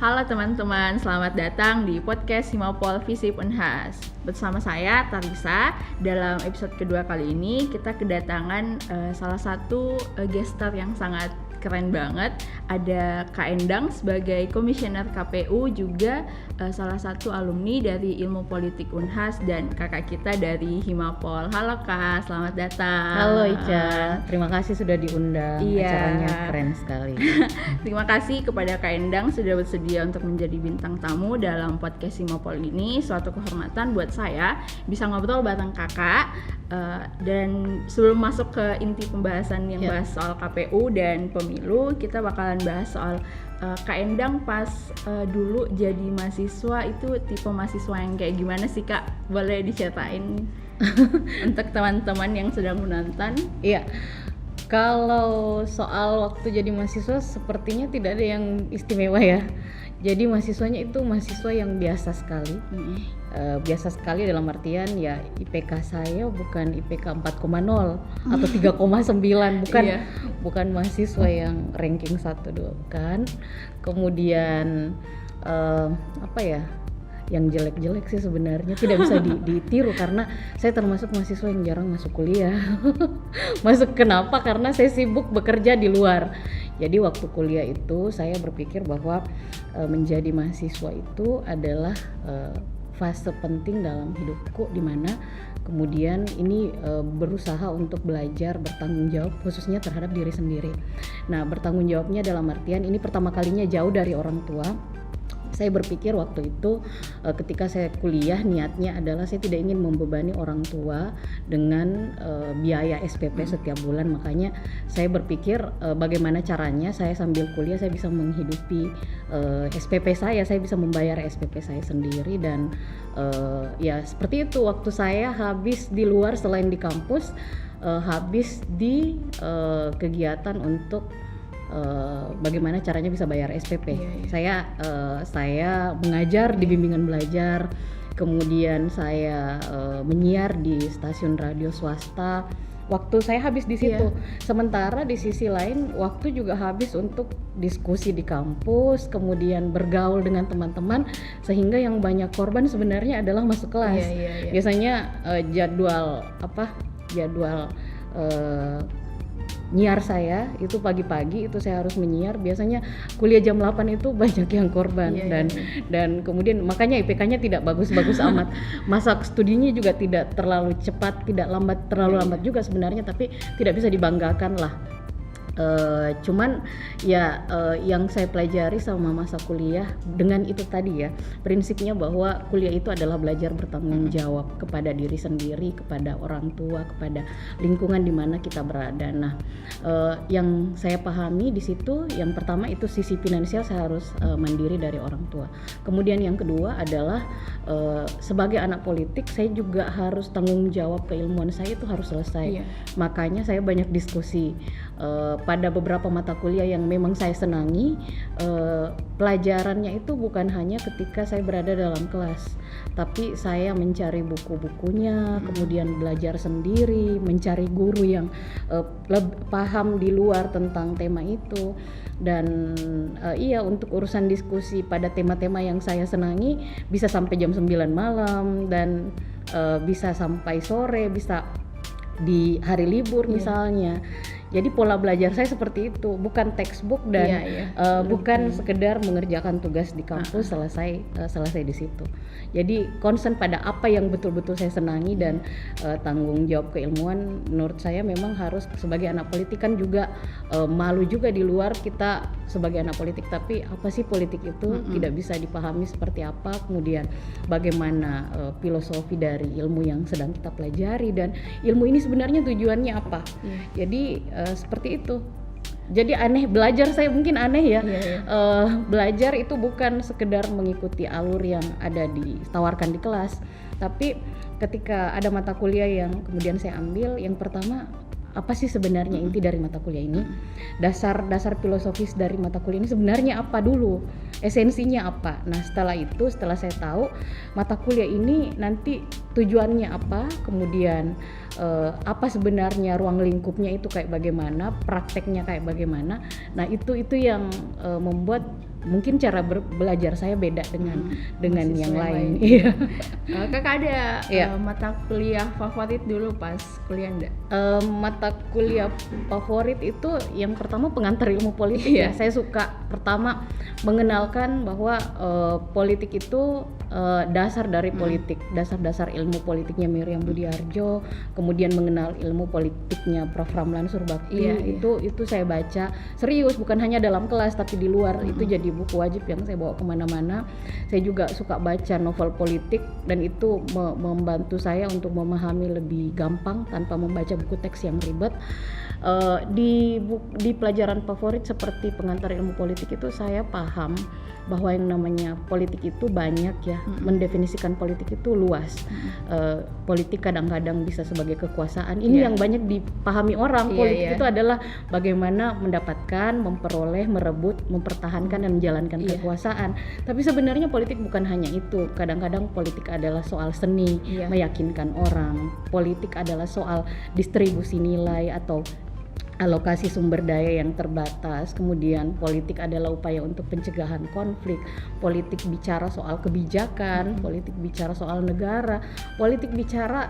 Halo teman-teman, selamat datang di podcast Himapol Visip Unhas. Bersama saya Tarisa. Dalam episode kedua kali ini kita kedatangan salah satu guest star yang sangat keren banget. Ada Kak Endang sebagai komisioner KPU, juga salah satu alumni dari Ilmu Politik Unhas, dan kakak kita dari Himapol. Halo Kak, selamat datang. Halo Ica, terima kasih sudah diundang. Iya. Acaranya keren sekali. Terima kasih kepada Kak Endang sudah bersedia untuk menjadi bintang tamu dalam podcast Himapol ini. Suatu kehormatan buat saya bisa ngobrol bareng kakak. Dan sebelum masuk ke inti pembahasan yang bahas soal KPU dan pemilu, kita bakalan bahas soal Kak Endang pas dulu jadi mahasiswa itu tipe mahasiswa yang kayak gimana sih Kak? Boleh diceritain untuk teman-teman yang sedang menonton? Iya, kalau soal waktu jadi mahasiswa sepertinya tidak ada yang istimewa ya. Jadi mahasiswanya itu mahasiswa yang biasa sekali. Biasa sekali dalam artian ya IPK saya bukan IPK 4,0 atau 3,9, bukan mahasiswa yang ranking 1 kan. Kemudian yang jelek-jelek sih sebenarnya tidak bisa ditiru karena saya termasuk mahasiswa yang jarang masuk kuliah. Kenapa? Karena saya sibuk bekerja di luar. Jadi waktu kuliah itu saya berpikir bahwa menjadi mahasiswa itu adalah fase penting dalam hidupku, di mana kemudian ini berusaha untuk belajar bertanggung jawab khususnya terhadap diri sendiri. Nah, bertanggung jawabnya dalam artian ini pertama kalinya jauh dari orang tua. Saya berpikir waktu itu ketika saya kuliah niatnya adalah saya tidak ingin membebani orang tua dengan biaya SPP setiap bulan. Makanya saya berpikir bagaimana caranya saya sambil kuliah saya bisa menghidupi SPP saya bisa membayar SPP saya sendiri. Dan ya seperti itu, waktu saya habis di luar selain di kampus, habis di kegiatan untuk bagaimana caranya bisa bayar SPP. Saya mengajar di bimbingan belajar, kemudian saya menyiar di stasiun radio swasta. Waktu saya habis di situ. Sementara di sisi lain waktu juga habis untuk diskusi di kampus, kemudian bergaul dengan teman-teman, sehingga yang banyak korban sebenarnya adalah masuk kelas. Biasanya jadwal nyiar saya itu pagi-pagi itu saya harus menyiar, biasanya kuliah jam 8 itu banyak yang korban. Dan kemudian makanya IPK-nya tidak bagus-bagus amat. Masa studinya juga tidak terlalu cepat, tidak terlalu lambat juga sebenarnya, tapi tidak bisa dibanggakan lah. Cuman yang saya pelajari sama masa kuliah dengan itu tadi ya, prinsipnya bahwa kuliah itu adalah belajar bertanggung jawab kepada diri sendiri, kepada orang tua, kepada lingkungan di mana kita berada. Nah, yang saya pahami di situ, yang pertama itu sisi finansial, saya harus mandiri dari orang tua. Kemudian yang kedua adalah sebagai anak politik saya juga harus tanggung jawab, keilmuan saya itu harus selesai. Makanya saya banyak diskusi pada beberapa mata kuliah yang memang saya senangi. Pelajarannya itu bukan hanya ketika saya berada dalam kelas, tapi saya mencari buku-bukunya, kemudian belajar sendiri, mencari guru yang paham di luar tentang tema itu. Dan untuk urusan diskusi pada tema-tema yang saya senangi bisa sampai jam 9 malam dan bisa sampai sore, bisa di hari libur misalnya. Jadi pola belajar saya seperti itu, bukan textbook dan bukan sekedar mengerjakan tugas di kampus selesai di situ. Jadi concern pada apa yang betul-betul saya senangi dan tanggung jawab keilmuan. Menurut saya memang harus, sebagai anak politik kan juga malu juga di luar kita sebagai anak politik, tapi apa sih politik itu tidak bisa dipahami seperti apa, kemudian bagaimana filosofi dari ilmu yang sedang kita pelajari, dan ilmu ini sebenarnya tujuannya apa. Jadi seperti itu. Jadi belajar saya mungkin aneh ya. Belajar itu bukan sekedar mengikuti alur yang ada ditawarkan di kelas, tapi ketika ada mata kuliah yang kemudian saya ambil, yang pertama apa sih sebenarnya inti dari mata kuliah ini, dasar filosofis dari mata kuliah ini sebenarnya apa dulu, esensinya apa. Nah setelah saya tahu mata kuliah ini nanti tujuannya apa, kemudian apa sebenarnya ruang lingkupnya itu kayak bagaimana, prakteknya kayak bagaimana. Nah itu yang membuat mungkin cara belajar saya beda dengan yang lain. Iya. Kakak ada Iya. mata kuliah favorit dulu pas kuliah enggak? Mata kuliah favorit itu yang pertama pengantar ilmu politik Iya. ya. Saya suka pertama mengenalkan bahwa politik itu dasar dari politik, dasar-dasar ilmu politiknya Miriam Budiarjo, kemudian mengenal ilmu politiknya Prof. Ramlan Surbakti. Iya, iya. Itu saya baca serius, bukan hanya dalam kelas tapi di luar. Itu jadi buku wajib yang saya bawa kemana-mana. Saya juga suka baca novel politik dan itu membantu saya untuk memahami lebih gampang tanpa membaca buku teks yang ribet. Di pelajaran favorit seperti pengantar ilmu politik itu saya paham bahwa yang namanya politik itu banyak ya, mendefinisikan politik itu luas. Politik kadang-kadang bisa sebagai kekuasaan. Ini yang banyak dipahami orang. Politik itu adalah bagaimana mendapatkan, memperoleh, merebut, mempertahankan dan menjalankan kekuasaan. Tapi sebenarnya politik bukan hanya itu. Kadang-kadang politik adalah soal seni, meyakinkan orang. Politik adalah soal distribusi nilai atau alokasi sumber daya yang terbatas. Kemudian politik adalah upaya untuk pencegahan konflik. Politik bicara soal kebijakan, politik bicara soal negara, politik bicara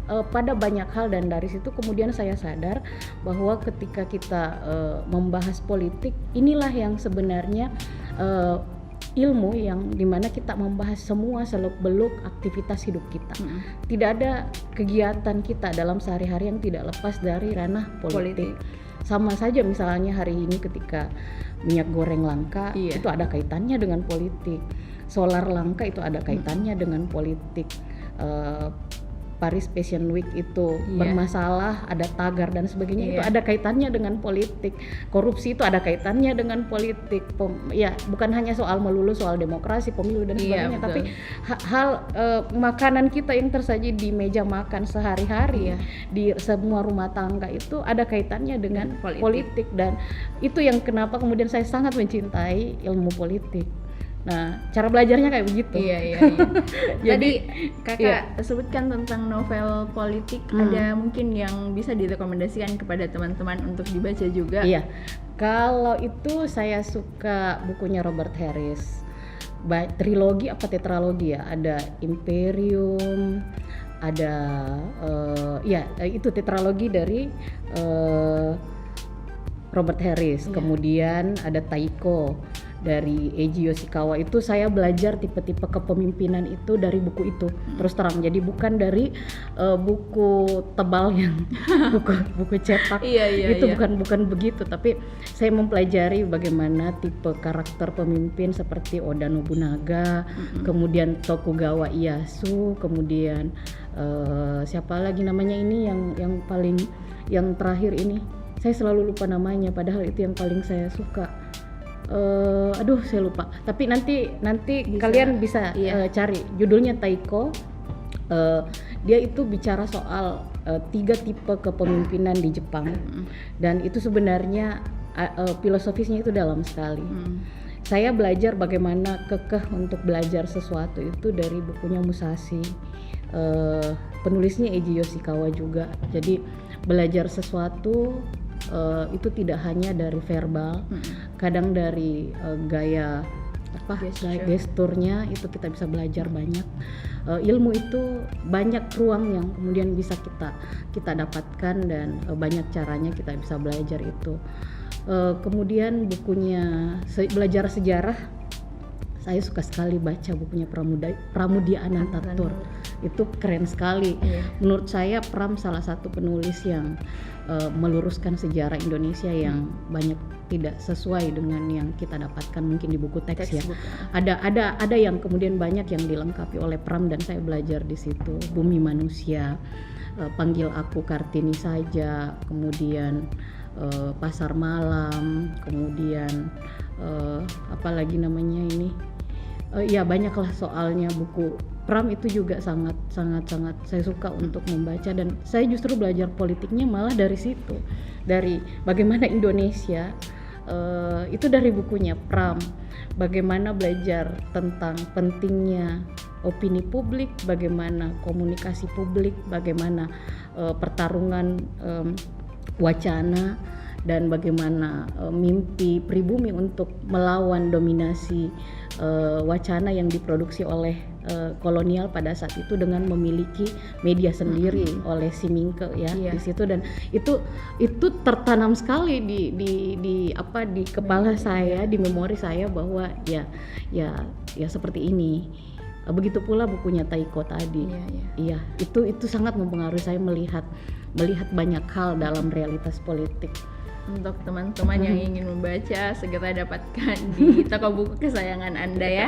pada banyak hal. Dan dari situ kemudian saya sadar bahwa ketika kita membahas politik, inilah yang sebenarnya ilmu yang dimana kita membahas semua seluk-beluk aktivitas hidup kita. Tidak ada kegiatan kita dalam sehari-hari yang tidak lepas dari ranah politik. Sama saja misalnya hari ini ketika minyak goreng langka, itu ada kaitannya dengan politik. Solar langka itu ada kaitannya dengan politik. Paris Fashion Week itu bermasalah, ada tagar dan sebagainya, itu ada kaitannya dengan politik. Korupsi itu ada kaitannya dengan politik. Bukan hanya soal melulu soal demokrasi, pemilu dan sebagainya, tapi hal makanan kita yang tersaji di meja makan sehari-hari di semua rumah tangga itu ada kaitannya dengan politik. Dan itu yang kenapa kemudian saya sangat mencintai ilmu politik. Nah, cara belajarnya kayak begitu. Iya. Jadi kakak sebutkan tentang novel politik, ada mungkin yang bisa direkomendasikan kepada teman-teman untuk dibaca juga? Iya, kalau itu saya suka bukunya Robert Harris, trilogi apa tetralogi ya, ada Imperium, ada itu tetralogi dari Robert Harris, kemudian ada Taiko dari Eiji Yoshikawa. Itu saya belajar tipe-tipe kepemimpinan itu dari buku itu, terus terang. Jadi bukan dari buku tebal yang buku cetak. Itu bukan begitu, tapi saya mempelajari bagaimana tipe karakter pemimpin seperti Oda Nobunaga, kemudian Tokugawa Ieyasu, kemudian siapa lagi namanya ini yang paling yang terakhir ini. Saya selalu lupa namanya, padahal itu yang paling saya suka. Saya lupa. Tapi nanti kalian bisa cari judulnya Taiko. Dia itu bicara soal 3 tipe kepemimpinan di Jepang, dan itu sebenarnya filosofisnya itu dalam sekali. Saya belajar bagaimana kekeh untuk belajar sesuatu itu dari bukunya Musashi. Penulisnya Eiji Yoshikawa juga. Jadi belajar sesuatu itu tidak hanya dari verbal, kadang dari gaya gesturnya itu kita bisa belajar banyak. Ilmu itu banyak ruang yang kemudian bisa kita dapatkan, dan banyak caranya kita bisa belajar itu. Kemudian bukunya belajar sejarah, saya suka sekali baca bukunya Pramudia Anantatur. Itu keren sekali. Menurut saya Pram salah satu penulis yang meluruskan sejarah Indonesia yang banyak tidak sesuai dengan yang kita dapatkan mungkin di buku teks ya. Ada yang kemudian banyak yang dilengkapi oleh Pram, dan saya belajar di situ. Bumi Manusia, Panggil Aku Kartini Saja, kemudian Pasar Malam, kemudian apalagi namanya ini, banyaklah soalnya. Buku Pram itu juga sangat saya suka untuk membaca, dan saya justru belajar politiknya malah dari situ, dari bagaimana Indonesia itu dari bukunya Pram, bagaimana belajar tentang pentingnya opini publik, bagaimana komunikasi publik, bagaimana pertarungan wacana, dan bagaimana mimpi pribumi untuk melawan dominasi wacana yang diproduksi oleh kolonial pada saat itu dengan memiliki media sendiri oleh si Mingke ya di situ. Dan itu tertanam sekali di kepala saya, di memori saya, bahwa ya seperti ini. Begitu pula bukunya Taiko tadi. Iya, itu sangat mempengaruhi saya melihat banyak hal dalam realitas politik. Untuk teman-teman yang ingin membaca, segera dapatkan di toko buku kesayangan Anda ya.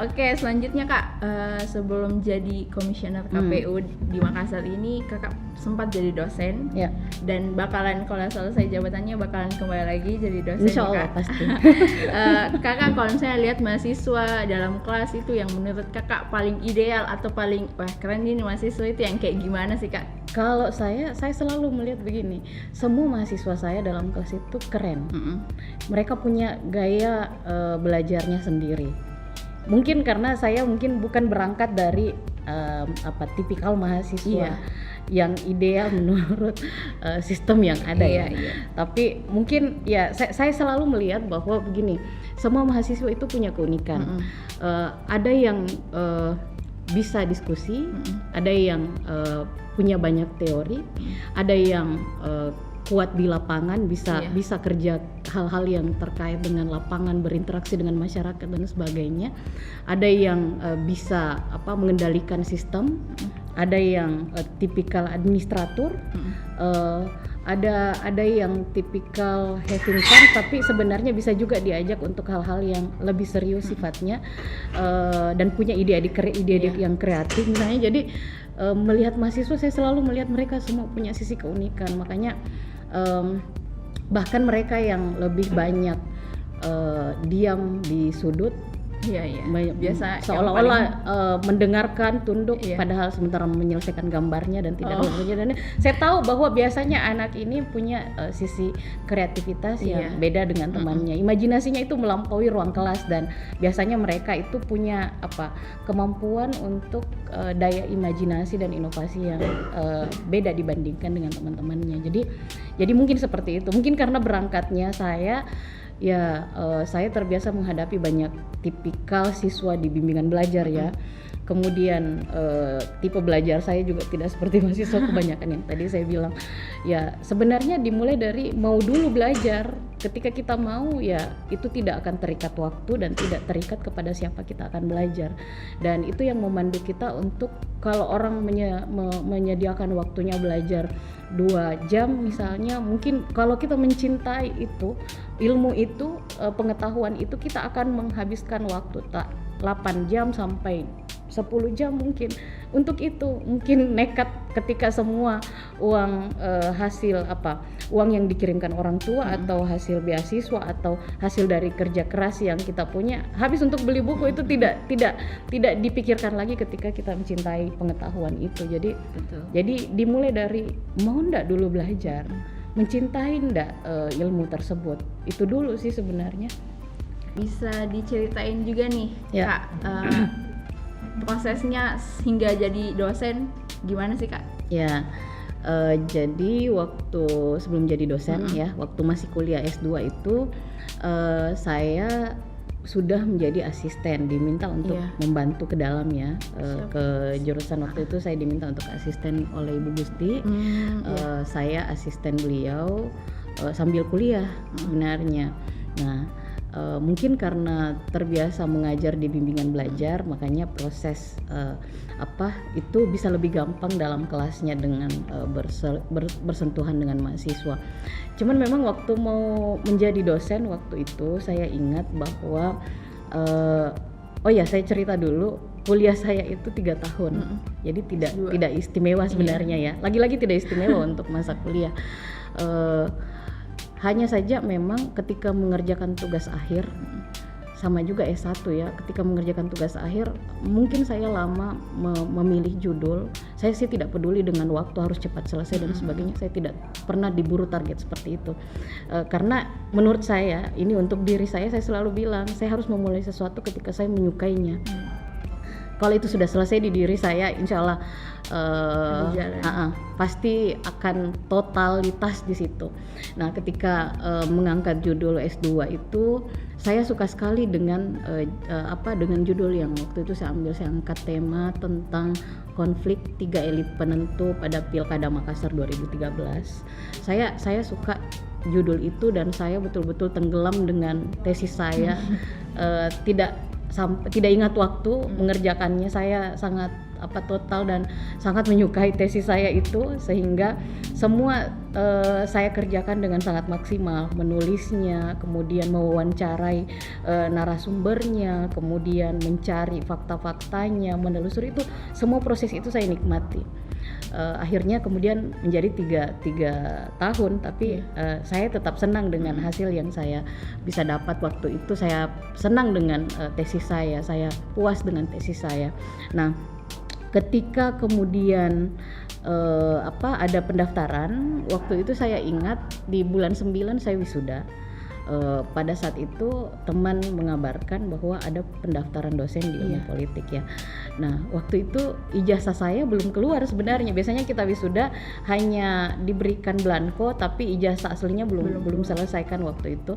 Oke, selanjutnya Kak, sebelum jadi komisioner KPU di Makassar ini, Kakak sempat jadi dosen dan bakalan kalau selesai jabatannya bakalan kembali lagi jadi dosen. Insya Allah pasti. Kakak kalau saya lihat mahasiswa dalam kelas itu yang menurut Kakak paling ideal atau paling wah keren ini mahasiswa itu yang kayak gimana sih Kak? Kalau saya selalu melihat begini, semua mahasiswa saya dalam kelas itu keren. Mereka punya gaya belajarnya sendiri. Mungkin karena saya bukan berangkat dari tipikal mahasiswa yang ideal menurut sistem yang ada Tapi mungkin saya selalu melihat bahwa begini, semua mahasiswa itu punya keunikan. Ada yang bisa diskusi, ada yang punya banyak teori, ada yang kuat di lapangan, bisa kerja hal-hal yang terkait dengan lapangan, berinteraksi dengan masyarakat dan sebagainya. Ada yang bisa mengendalikan sistem, ada yang tipikal administrator, ada yang tipikal having fun, tapi sebenarnya bisa juga diajak untuk hal-hal yang lebih serius sifatnya, dan punya ide-ide yang kreatif misalnya. Jadi melihat mahasiswa, saya selalu melihat mereka semua punya sisi keunikan. Makanya bahkan mereka yang lebih banyak diam di sudut, biasa seolah-olah mendengarkan, tunduk, padahal sementara menyelesaikan gambarnya dan tidak dan saya tahu bahwa biasanya anak ini punya sisi kreativitas yang beda dengan temannya. Imajinasinya itu melampaui ruang kelas, dan biasanya mereka itu punya kemampuan untuk daya imajinasi dan inovasi yang beda dibandingkan dengan teman-temannya. Jadi mungkin seperti itu. Mungkin karena berangkatnya saya terbiasa menghadapi banyak tipikal siswa di bimbingan belajar ya. Kemudian tipe belajar saya juga tidak seperti mahasiswa kebanyakan yang tadi saya bilang. Ya sebenarnya dimulai dari mau dulu belajar. Ketika kita mau, itu tidak akan terikat waktu dan tidak terikat kepada siapa kita akan belajar. Dan itu yang memandu kita untuk, kalau orang menyediakan waktunya belajar 2 jam misalnya, mungkin kalau kita mencintai itu, ilmu itu, pengetahuan itu, kita akan menghabiskan waktu 8 jam sampai 10 jam mungkin untuk itu. Mungkin nekat ketika semua uang uang yang dikirimkan orang tua atau hasil beasiswa atau hasil dari kerja keras yang kita punya habis untuk beli buku, itu tidak dipikirkan lagi ketika kita mencintai pengetahuan itu. Jadi dimulai dari mau ndak dulu belajar, mencintai ndak ilmu tersebut, itu dulu sih sebenarnya. Bisa diceritain juga nih Kak, prosesnya hingga jadi dosen gimana sih Kak? Jadi waktu sebelum jadi dosen waktu masih kuliah S2 itu saya sudah menjadi asisten, diminta untuk membantu ke dalam ke jurusan. Waktu itu saya diminta untuk asisten oleh Ibu Gusti. Saya asisten beliau sambil kuliah sebenarnya. Nah, mungkin karena terbiasa mengajar di bimbingan belajar, makanya proses itu bisa lebih gampang dalam kelasnya dengan bersentuhan dengan mahasiswa. Cuman memang waktu mau menjadi dosen waktu itu saya ingat bahwa saya cerita dulu, kuliah saya itu 3 tahun. Jadi tidak istimewa sebenarnya ya. Lagi-lagi tidak istimewa untuk masa kuliah. Hanya saja memang ketika mengerjakan tugas akhir, sama juga S1 ya, ketika mengerjakan tugas akhir mungkin saya lama memilih judul. Saya sih tidak peduli dengan waktu harus cepat selesai dan sebagainya. Saya tidak pernah diburu target seperti itu. Karena menurut saya, ini untuk diri saya selalu bilang, saya harus memulai sesuatu ketika saya menyukainya. kalau itu sudah selesai di diri saya, insya Allah Berjalan. pasti akan totalitas di situ. Nah, ketika mengangkat judul S2 itu, saya suka sekali dengan dengan judul yang waktu itu saya angkat tema tentang konflik 3 elit penentu pada Pilkada Makassar 2013. Saya suka judul itu dan saya betul-betul tenggelam dengan tesis saya. Tidak ingat waktu mengerjakannya. Saya sangat total dan sangat menyukai tesis saya itu, sehingga semua saya kerjakan dengan sangat maksimal, menulisnya, kemudian mewawancarai narasumbernya, kemudian mencari fakta-faktanya, menelusuri, itu semua proses itu saya nikmati. Akhirnya kemudian menjadi tiga tahun, tapi saya tetap senang dengan hasil yang saya bisa dapat waktu itu. Saya senang dengan tesis saya puas dengan tesis saya. Nah, ketika kemudian ada pendaftaran, waktu itu saya ingat di bulan 9 saya wisuda. Pada saat itu teman mengabarkan bahwa ada pendaftaran dosen di ilmu politik ya. Nah, waktu itu ijazah saya belum keluar sebenarnya. Biasanya kita wisuda hanya diberikan blanko, tapi ijazah aslinya belum selesaikan waktu itu.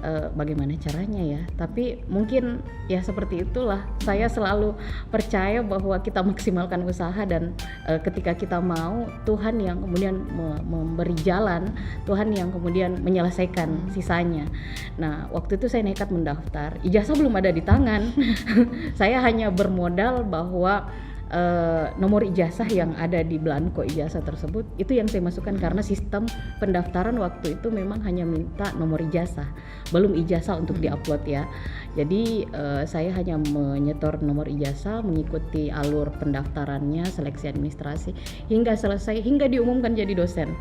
Bagaimana caranya ya? Tapi mungkin ya seperti itulah. Saya selalu percaya bahwa kita maksimalkan usaha, dan ketika kita mau, Tuhan yang kemudian memberi jalan, Tuhan yang kemudian menyelesaikan sisanya. Nah, waktu itu saya nekat mendaftar. Ijazah belum ada di tangan. Saya hanya bermodal bahwa nomor ijazah yang ada di blanko ijazah tersebut itu yang saya masukkan, karena sistem pendaftaran waktu itu memang hanya minta nomor ijazah, belum ijazah untuk diupload ya. Jadi saya hanya menyetor nomor ijazah, mengikuti alur pendaftarannya, seleksi administrasi hingga selesai, hingga diumumkan jadi dosen.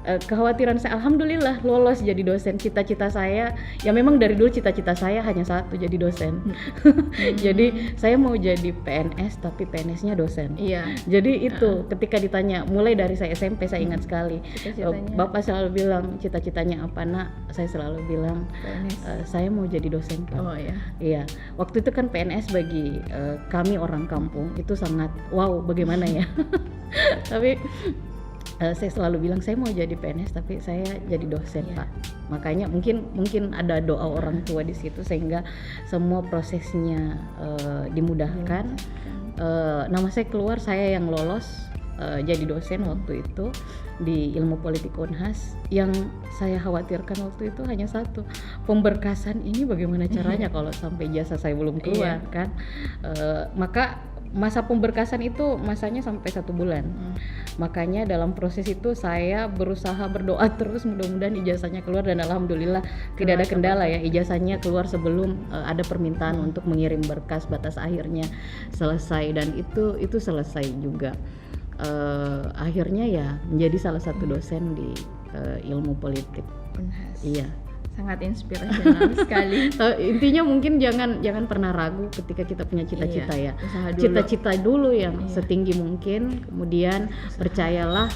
Kekhawatiran saya, alhamdulillah lolos jadi dosen. Cita-cita saya, ya memang dari dulu cita-cita saya hanya satu, jadi dosen. Jadi saya mau jadi PNS, tapi PNS-nya dosen. Iya. Jadi itu ketika ditanya, mulai dari saya SMP, saya ingat sekali. Bapak selalu bilang, cita-citanya apa nak? Saya selalu bilang, saya mau jadi dosen Pak. Oh iya. Iya. Waktu itu kan PNS bagi kami orang kampung itu sangat wow, bagaimana ya? Tapi saya selalu bilang saya mau jadi PNS tapi saya jadi dosen Pak. Makanya mungkin ada doa orang tua di situ sehingga semua prosesnya dimudahkan. Nama saya keluar, saya yang lolos jadi dosen waktu itu di ilmu politik Unhas. Yang saya khawatirkan waktu itu hanya satu, pemberkasan ini bagaimana caranya kalau sampai ijazah saya belum keluar kan. Maka masa pemberkasan itu masanya sampai 1 bulan. Makanya dalam proses itu saya berusaha berdoa terus, mudah-mudahan ijazahnya keluar, dan alhamdulillah tidak ada kendala ya, ijazahnya keluar sebelum ada permintaan untuk mengirim berkas. Batas akhirnya selesai, dan itu selesai juga. Akhirnya ya menjadi salah satu dosen di ilmu politik Unhas. Iya. Sangat inspirasional sekali. Intinya mungkin jangan pernah ragu ketika kita punya cita-cita ya. Cita-cita dulu yang setinggi mungkin, kemudian percayalah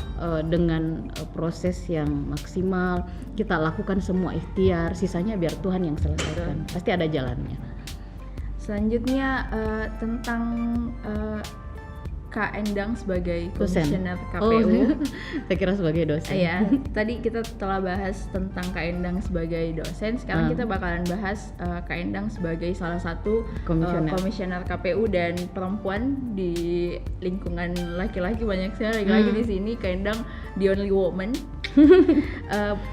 dengan proses yang maksimal. Kita lakukan semua ikhtiar, sisanya biar Tuhan yang selesaikan. Pasti ada jalannya. Selanjutnya tentang Kak Endang sebagai komisioner KPU. Saya kira sebagai dosen. Iya, tadi kita telah bahas tentang Kak Endang sebagai dosen. Sekarang kita bakalan bahas Kak Endang sebagai salah satu komisioner KPU dan perempuan di lingkungan laki-laki. Banyak sekali laki-laki di sini. Kak Endang the only woman.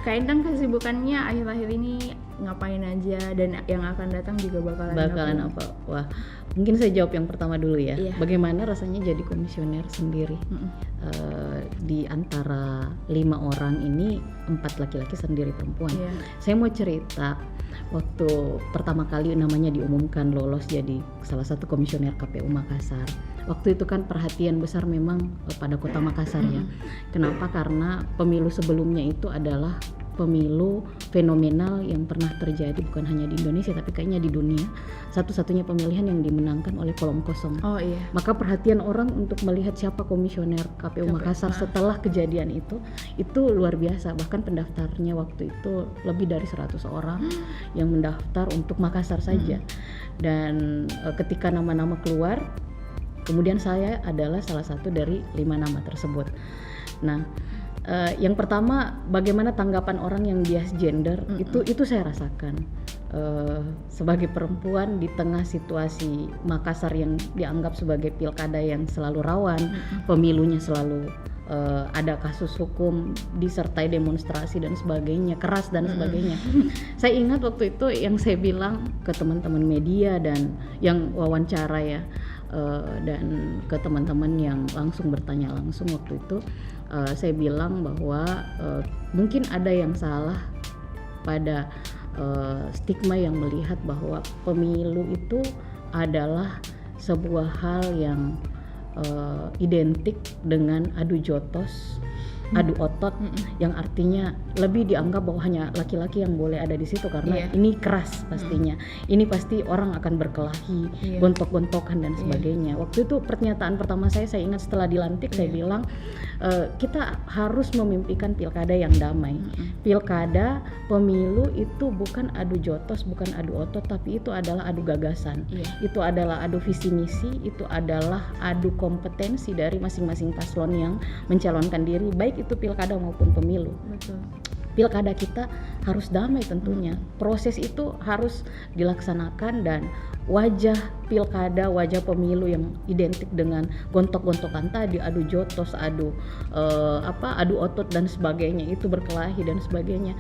Kak Endang kesibukannya akhir-akhir ini ngapain aja, dan yang akan datang juga bakalan apa? Wah, mungkin saya jawab yang pertama dulu ya. Bagaimana rasanya jadi komisioner sendiri? Di antara 5 orang ini 4 laki-laki, sendiri perempuan. Saya mau cerita waktu pertama kali namanya diumumkan lolos jadi salah satu komisioner KPU Makassar. Waktu itu kan perhatian besar memang pada kota Makassar ya. Kenapa? Karena pemilu sebelumnya itu adalah pemilu fenomenal yang pernah terjadi bukan hanya di Indonesia tapi kayaknya di dunia. Satu-satunya pemilihan yang dimenangkan oleh kolom kosong. Oh iya. Maka perhatian orang untuk melihat siapa komisioner KPU Makassar setelah kejadian itu luar biasa. Bahkan pendaftarnya waktu itu lebih dari 100 orang yang mendaftar untuk Makassar saja. Dan ketika nama-nama keluar, Kemudian saya adalah salah satu dari 5 nama tersebut. Nah, yang pertama, bagaimana tanggapan orang yang bias gender, itu saya rasakan sebagai perempuan di tengah situasi Makassar yang dianggap sebagai pilkada yang selalu rawan, pemilunya selalu ada kasus hukum disertai demonstrasi dan sebagainya, keras dan sebagainya. Saya ingat waktu itu yang saya bilang ke teman-teman media dan yang wawancara ya, dan ke teman-teman yang langsung bertanya langsung waktu itu, saya bilang bahwa mungkin ada yang salah pada stigma yang melihat bahwa pemilu itu adalah sebuah hal yang identik dengan adu jotos, adu otot, yang artinya lebih dianggap bahwa hanya laki-laki yang boleh ada di situ karena ini keras pastinya, ini pasti orang akan berkelahi, gontok-gontokan dan sebagainya. Waktu itu pernyataan pertama saya ingat setelah dilantik, saya bilang kita harus memimpikan pilkada yang damai. Pilkada, pemilu itu bukan adu jotos, bukan adu otot, tapi itu adalah adu gagasan, itu adalah adu visi misi, itu adalah adu kompetensi dari masing-masing paslon yang mencalonkan diri, baik itu pilkada maupun pemilu. Betul. Pilkada kita harus damai tentunya. Proses itu harus dilaksanakan dan wajah pilkada, wajah pemilu yang identik dengan gontok-gontokan tadi, adu jotos, adu otot dan sebagainya, itu berkelahi dan sebagainya.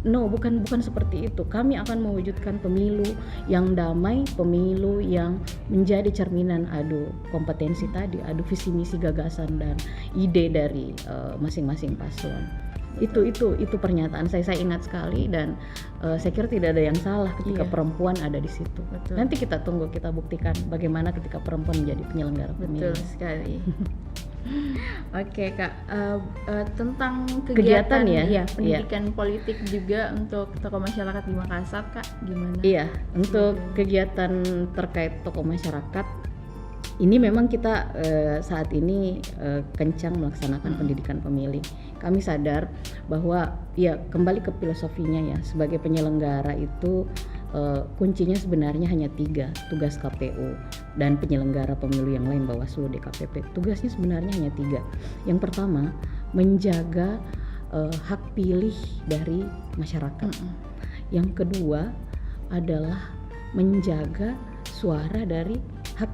No, bukan seperti itu. Kami akan mewujudkan pemilu yang damai, pemilu yang menjadi cerminan adu kompetensi tadi, adu visi misi, gagasan dan ide dari masing-masing paslon. Itu pernyataan saya ingat sekali dan saya kira tidak ada yang salah ketika perempuan ada di situ. Betul. Nanti kita tunggu, kita buktikan bagaimana ketika perempuan menjadi penyelenggara pemilu. Betul sekali. Oke Kak, tentang kegiatan ya, pendidikan politik juga untuk tokoh masyarakat di Makassar, Kak, gimana? Iya, untuk kegiatan terkait tokoh masyarakat ini memang kita saat ini kencang melaksanakan pendidikan pemilih. Kami sadar bahwa ya kembali ke filosofinya ya, sebagai penyelenggara itu kuncinya sebenarnya hanya 3, tugas KPU dan penyelenggara pemilu yang lain, Bawaslu, DKPP. Tugasnya sebenarnya hanya 3. Yang pertama, menjaga hak pilih dari masyarakat. Yang kedua adalah menjaga suara dari hak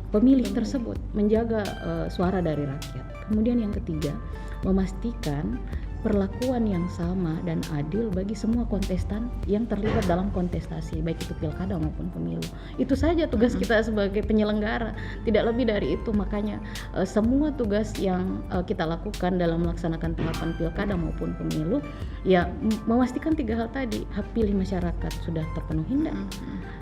pemilih tersebut, menjaga suara dari rakyat. Kemudian yang ketiga, memastikan perlakuan yang sama dan adil bagi semua kontestan yang terlibat dalam kontestasi, baik itu pilkada maupun pemilu. Itu saja tugas kita sebagai penyelenggara, tidak lebih dari itu. Makanya semua tugas yang kita lakukan dalam melaksanakan tahapan pilkada maupun pemilu ya memastikan 3 hal tadi. Hak pilih masyarakat sudah terpenuhi enggak?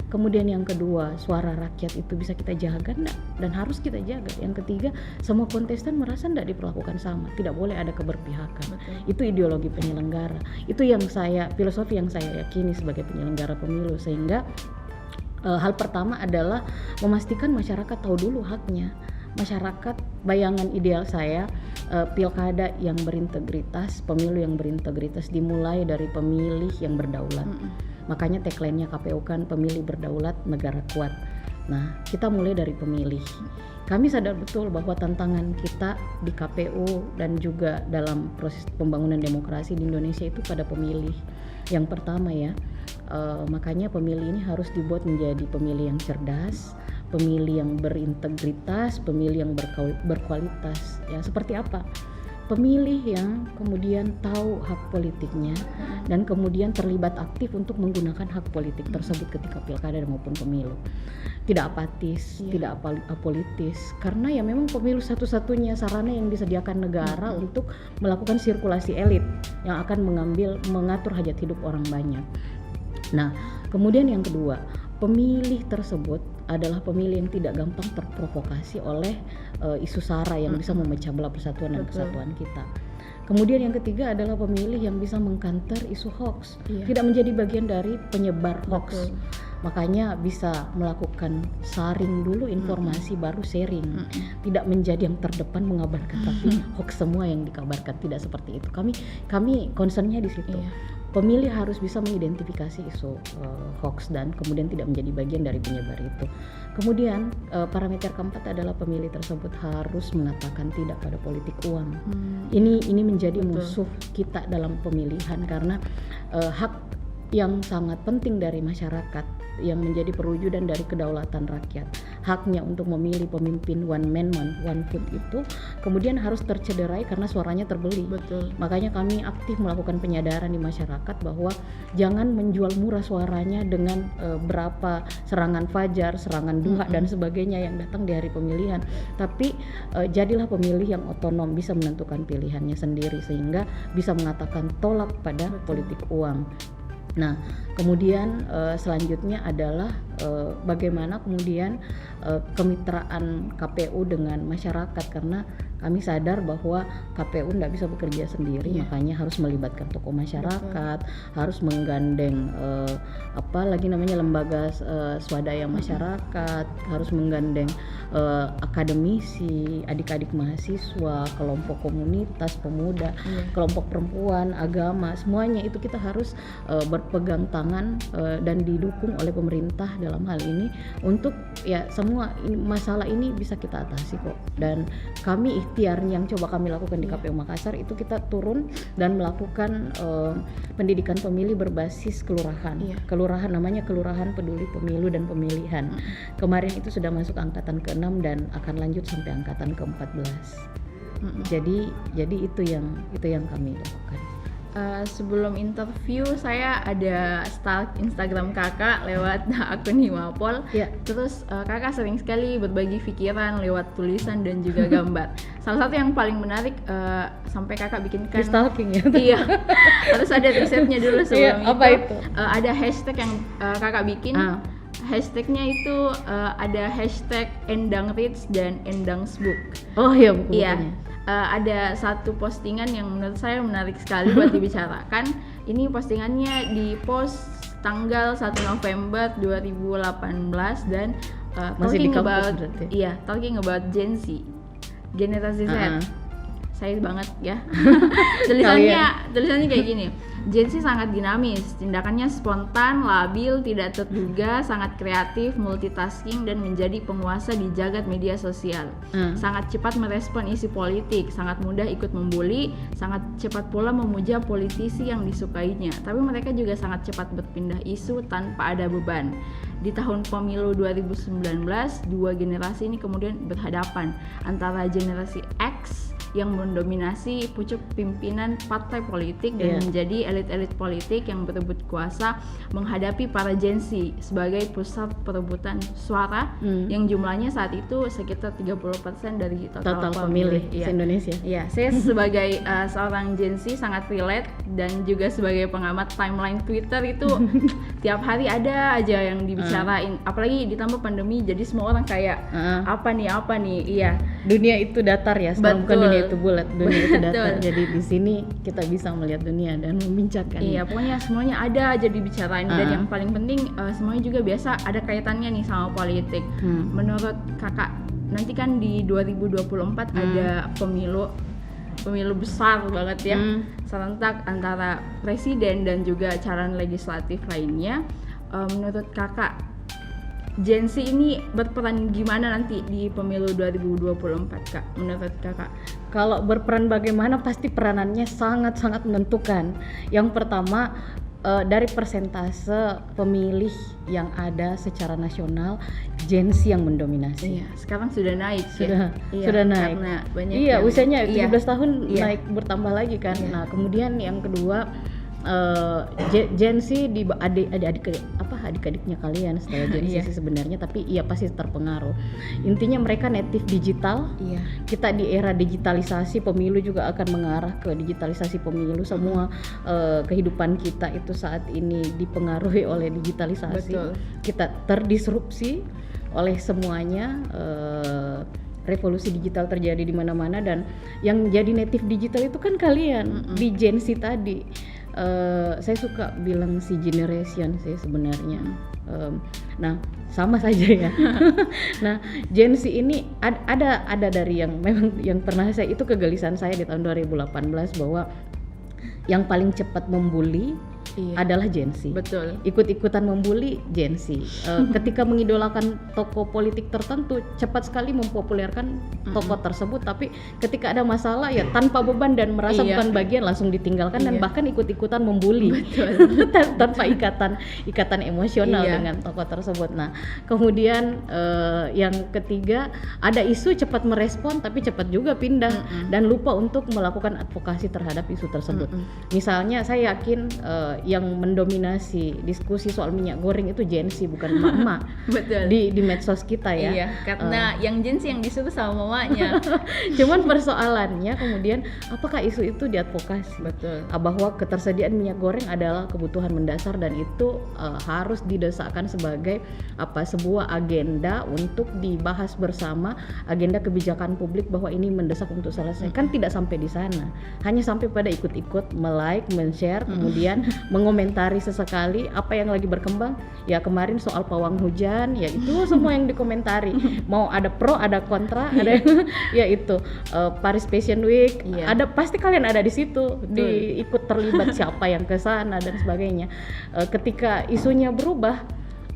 Kemudian yang kedua, suara rakyat itu bisa kita jaga enggak? Dan harus kita jaga. Yang ketiga, semua kontestan merasa enggak diperlakukan sama, tidak boleh ada keberpihakan. Betul. Itu ideologi penyelenggara. Itu yang filosofi yang saya yakini sebagai penyelenggara pemilu. Sehingga hal pertama adalah memastikan masyarakat tahu dulu haknya. Masyarakat, bayangan ideal saya, pilkada yang berintegritas, pemilu yang berintegritas, dimulai dari pemilih yang berdaulat. Makanya tagline-nya KPU kan pemilih berdaulat, negara kuat. Nah, kita mulai dari pemilih. Kami sadar betul bahwa tantangan kita di KPU dan juga dalam proses pembangunan demokrasi di Indonesia itu pada pemilih. Yang pertama ya, makanya pemilih ini harus dibuat menjadi pemilih yang cerdas, pemilih yang berintegritas, pemilih yang berkualitas. Ya, seperti apa? Pemilih yang kemudian tahu hak politiknya dan kemudian terlibat aktif untuk menggunakan hak politik tersebut ketika pilkada maupun pemilu. Tidak apatis, tidak apolitis, karena ya memang pemilu satu-satunya sarana yang disediakan negara untuk melakukan sirkulasi elit yang akan mengatur hajat hidup orang banyak. Nah, kemudian yang kedua, pemilih tersebut adalah pemilih yang tidak gampang terprovokasi oleh isu sara yang bisa memecah belah persatuan dan kesatuan kita. Kemudian yang ketiga adalah pemilih yang bisa mengkanter isu hoax, tidak menjadi bagian dari penyebar hoax. Makanya bisa melakukan saring dulu informasi baru sharing, tidak menjadi yang terdepan mengabarkan tapi hoax semua yang dikabarkan, tidak seperti itu. Kami concernnya di situ. Pemilih harus bisa mengidentifikasi isu hoax dan kemudian tidak menjadi bagian dari penyebar itu. Kemudian parameter keempat adalah pemilih tersebut harus mengatakan tidak pada politik uang. Ini menjadi musuh kita dalam pemilihan karena hak yang sangat penting dari masyarakat yang menjadi perwujudan dari kedaulatan rakyat, haknya untuk memilih pemimpin one man one vote itu kemudian harus tercederai karena suaranya terbeli. Betul. Makanya kami aktif melakukan penyadaran di masyarakat bahwa jangan menjual murah suaranya dengan berapa serangan fajar, serangan duha dan sebagainya yang datang di hari pemilihan. Tapi jadilah pemilih yang otonom, bisa menentukan pilihannya sendiri sehingga bisa mengatakan tolak pada politik uang. Nah, kemudian selanjutnya adalah bagaimana kemudian kemitraan KPU dengan masyarakat, karena kami sadar bahwa KPU tidak bisa bekerja sendiri, makanya harus melibatkan tokoh masyarakat, harus menggandeng lembaga swadaya masyarakat, harus menggandeng akademisi, adik-adik mahasiswa, kelompok komunitas pemuda, kelompok perempuan, agama, semuanya itu kita harus berpegang tangan dan didukung oleh pemerintah dalam hal ini untuk ya semua masalah ini bisa kita atasi kok. Dan kami ikhtiar yang coba kami lakukan di KPU Makassar itu kita turun dan melakukan pendidikan pemilih berbasis kelurahan. Kelurahan namanya Kelurahan Peduli Pemilu dan Pemilihan. Kemarin itu sudah masuk angkatan ke-6 dan akan lanjut sampai angkatan ke-14. Jadi itu yang kami lakukan. Sebelum interview saya ada stalk Instagram kakak lewat akun Himapol. Terus kakak sering sekali berbagi pikiran lewat tulisan dan juga gambar. Salah satu yang paling menarik sampai kakak bikinkan stalking ya. Iya. Harus ada risetnya dulu sebelum itu. Apa itu? Ada hashtag yang kakak bikin. Hashtagnya itu ada hashtag Endang Reads dan Endang's Book. Oh iya, buku-bukunya. Ada satu postingan yang menurut saya menarik sekali buat dibicarakan. Ini postingannya di post tanggal 1 November 2018 dan masih talking about Gen Z, generasi Z. Saya banget ya. tulisannya kayak gini. Gen Z sangat dinamis, tindakannya spontan, labil, tidak terduga, sangat kreatif, multitasking, dan menjadi penguasa di jagat media sosial. Sangat cepat merespon isi politik, sangat mudah ikut membuli, sangat cepat pula memuja politisi yang disukainya. Tapi mereka juga sangat cepat berpindah isu tanpa ada beban. Di tahun pemilu 2019, dua generasi ini kemudian berhadapan antara generasi X yang mendominasi pucuk pimpinan partai politik dan menjadi elit-elit politik yang berebut kuasa menghadapi para Gen Z sebagai pusat perebutan suara yang jumlahnya saat itu sekitar 30% dari total pemilih Indonesia. Iya, saya sebagai seorang Gen Z sangat relate dan juga sebagai pengamat timeline Twitter itu tiap hari ada aja yang dibicarain, apalagi ditambah pandemi jadi semua orang kayak apa nih. Iya. Dunia itu datar ya, sekarang bukan dunia itu bulat, dunia itu datar. Jadi di sini kita bisa melihat dunia dan membincangkan. Iya, pokoknya semuanya ada aja dibicarain dan yang paling penting semuanya juga biasa ada kaitannya nih sama politik. Menurut kakak, nanti kan di 2024 ada pemilu besar banget ya, serentak antara presiden dan juga calon legislatif lainnya. Menurut kakak, Gen Z ini berperan gimana nanti di pemilu 2024 kak? Menurut kakak? Kalau berperan bagaimana, pasti peranannya sangat-sangat menentukan. Yang pertama, dari persentase pemilih yang ada secara nasional, Gen Z yang mendominasi. Iya, sekarang sudah naik sudah naik. Karena banyak usianya 17 tahun naik bertambah lagi kan. Nah, kemudian yang kedua, Gen Z di adik-adiknya kalian setelah Gen Z sih sebenarnya, tapi iya pasti terpengaruh. Intinya mereka native digital. Kita di era digitalisasi, pemilu juga akan mengarah ke digitalisasi pemilu. Semua kehidupan kita itu saat ini dipengaruhi oleh digitalisasi. Betul. Kita terdisrupsi oleh semuanya. Revolusi digital terjadi di mana-mana dan yang jadi native digital itu kan kalian di Gen Z tadi. Saya suka bilang si generation sih sebenarnya. Nah, sama saja ya. Nah, Gen Z ini ada dari yang memang yang pernah saya, itu kegelisahan saya di tahun 2018 bahwa yang paling cepat membuli adalah Gen Z. Betul. Ikut-ikutan membuli Gen Z. Ketika mengidolakan tokoh politik tertentu, cepat sekali mempopulerkan tokoh tersebut, tapi ketika ada masalah ya tanpa beban dan merasa bukan bagian langsung ditinggalkan dan bahkan ikut-ikutan membuli tanpa ikatan emosional dengan tokoh tersebut. Nah, kemudian yang ketiga, ada isu cepat merespon tapi cepat juga pindah dan lupa untuk melakukan advokasi terhadap isu tersebut. Misalnya saya yakin yang mendominasi diskusi soal minyak goreng itu Gen Z, bukan emak-emak. Betul. Di medsos kita ya. Iya, karena yang Gen Z yang disuruh sama mamanya. Cuman persoalannya kemudian apakah isu itu diadvokasi? Betul. Bahwa ketersediaan minyak goreng adalah kebutuhan mendasar dan itu harus didesakkan sebagai sebuah agenda untuk dibahas bersama, agenda kebijakan publik bahwa ini mendesak untuk selesai. Kan tidak sampai di sana. Hanya sampai pada ikut-ikut, like, men-share, kemudian mengomentari sesekali apa yang lagi berkembang. Ya kemarin soal pawang hujan, ya itu semua yang dikomentari. Mau ada pro, ada kontra, ada ya itu Paris Fashion Week, ada pasti kalian ada di situ, ikut terlibat siapa yang ke sana dan sebagainya. Ketika isunya berubah,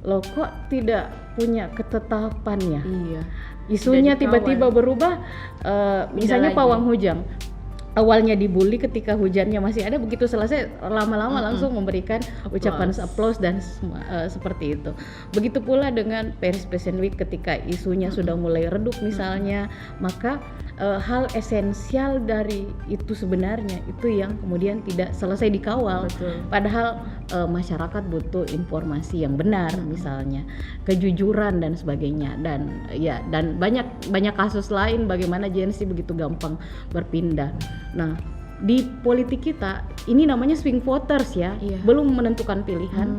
loh kok tidak punya ketetapan ya? Iya. Isunya tiba-tiba berubah, misalnya pawang hujan. Awalnya dibully ketika hujannya masih ada, begitu selesai lama-lama langsung memberikan ucapan aplaus dan seperti itu. Begitu pula dengan Paris Fashion Week, ketika isunya sudah mulai redup misalnya, maka hal esensial dari itu sebenarnya itu yang kemudian tidak selesai dikawal. Betul. Padahal masyarakat butuh informasi yang benar, misalnya kejujuran dan sebagainya, dan banyak kasus lain bagaimana Gen Z begitu gampang berpindah. Nah, di politik kita ini namanya swing voters ya, belum menentukan pilihan,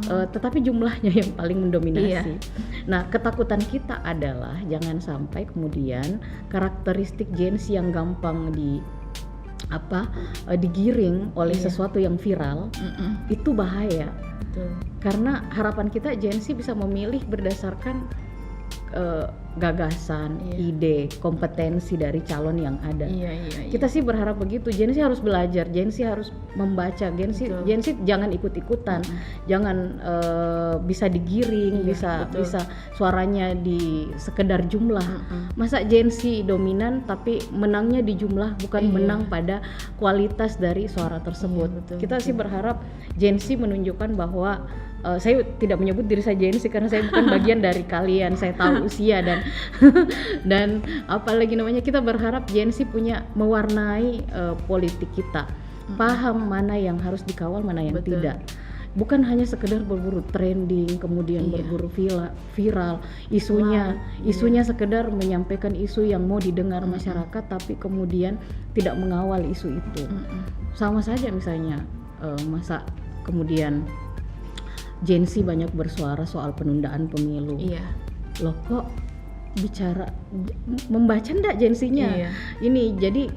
tetapi jumlahnya yang paling mendominasi. Nah, ketakutan kita adalah jangan sampai kemudian karakteristik Gen Z yang gampang digiring oleh sesuatu yang viral, itu bahaya. Betul. Karena harapan kita Gen Z bisa memilih berdasarkan gagasan, ide, kompetensi dari calon yang ada. Kita sih berharap begitu. Gen Z harus belajar, Gen Z harus membaca, Gen Z jangan ikut-ikutan, jangan bisa digiring, bisa suaranya di sekedar jumlah. Masa Gen Z dominan tapi menangnya di jumlah, bukan menang pada kualitas dari suara tersebut. Kita sih berharap Gen Z menunjukkan bahwa saya tidak menyebut diri saya Gen Z karena saya bukan bagian dari kalian, saya tahu usia dan apalagi namanya, kita berharap Gen Z punya mewarnai politik kita, paham mana yang harus dikawal, mana yang tidak. Bukan hanya sekedar berburu trending, kemudian berburu viral, isunya sekedar menyampaikan isu yang mau didengar masyarakat, tapi kemudian tidak mengawal isu itu. Sama saja misalnya, masa kemudian Gen Z banyak bersuara soal penundaan pemilu. Loh kok bicara, membaca enggak Gen Z-nya? Ini jadi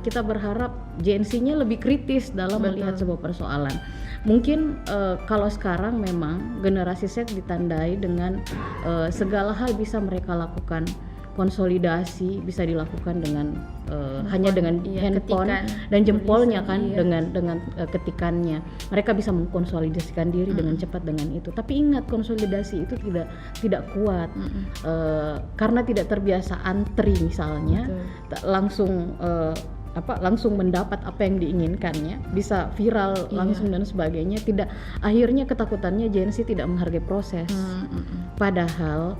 kita berharap Gen Z-nya lebih kritis dalam melihat sebuah persoalan. Mungkin kalau sekarang memang generasi Z ditandai dengan segala hal bisa mereka lakukan, konsolidasi bisa dilakukan dengan hanya dengan handphone dan jempolnya kan, dengan ketikannya mereka bisa mengkonsolidasikan diri dengan cepat dengan itu. Tapi ingat, konsolidasi itu tidak kuat karena tidak terbiasa antri misalnya, langsung langsung mendapat apa yang diinginkannya, bisa viral langsung dan sebagainya. Akhirnya ketakutannya Gen Z tidak menghargai proses. Padahal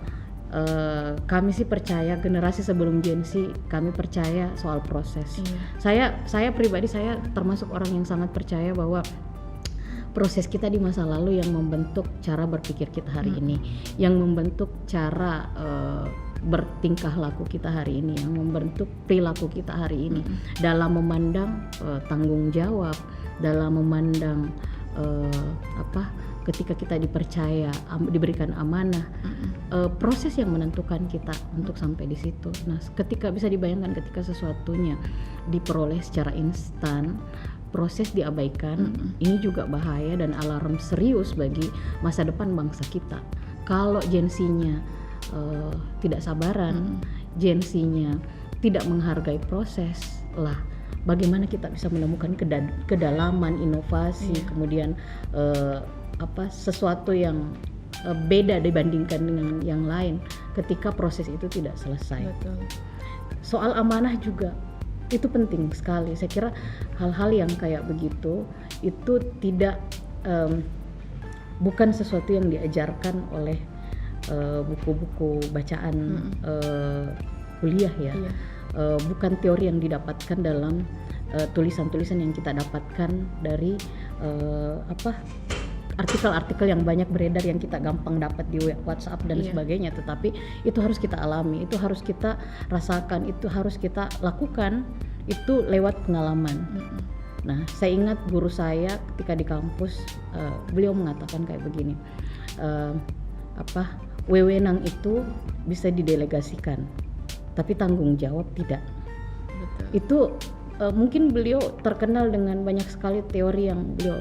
kami sih percaya, generasi sebelum Gen Z, kami percaya soal proses. Saya pribadi, saya termasuk orang yang sangat percaya bahwa proses kita di masa lalu yang membentuk cara berpikir kita hari ini, yang membentuk cara bertingkah laku kita hari ini, yang membentuk perilaku kita hari ini, dalam memandang tanggung jawab, dalam memandang ketika kita dipercaya, diberikan amanah, proses yang menentukan kita untuk sampai di situ. Nah, ketika bisa dibayangkan ketika sesuatunya diperoleh secara instan, proses diabaikan, ini juga bahaya dan alarm serius bagi masa depan bangsa kita. Kalau Gen Z-nya tidak sabaran, Gen Z-nya tidak menghargai proses, lah bagaimana kita bisa menemukan kedalaman inovasi, kemudian sesuatu yang beda dibandingkan dengan yang lain ketika proses itu tidak selesai. Betul. Soal amanah juga itu penting sekali. Saya kira hal-hal yang kayak begitu itu tidak bukan sesuatu yang diajarkan oleh buku-buku bacaan kuliah ya. Iya. Bukan teori yang didapatkan dalam tulisan-tulisan yang kita dapatkan dari artikel-artikel yang banyak beredar yang kita gampang dapat di WhatsApp dan sebagainya, tetapi itu harus kita alami, itu harus kita rasakan, itu harus kita lakukan, itu lewat pengalaman. Nah, saya ingat guru saya ketika di kampus, beliau mengatakan kayak begini, wewenang itu bisa didelegasikan, tapi tanggung jawab tidak. Betul. Itu mungkin beliau terkenal dengan banyak sekali teori yang beliau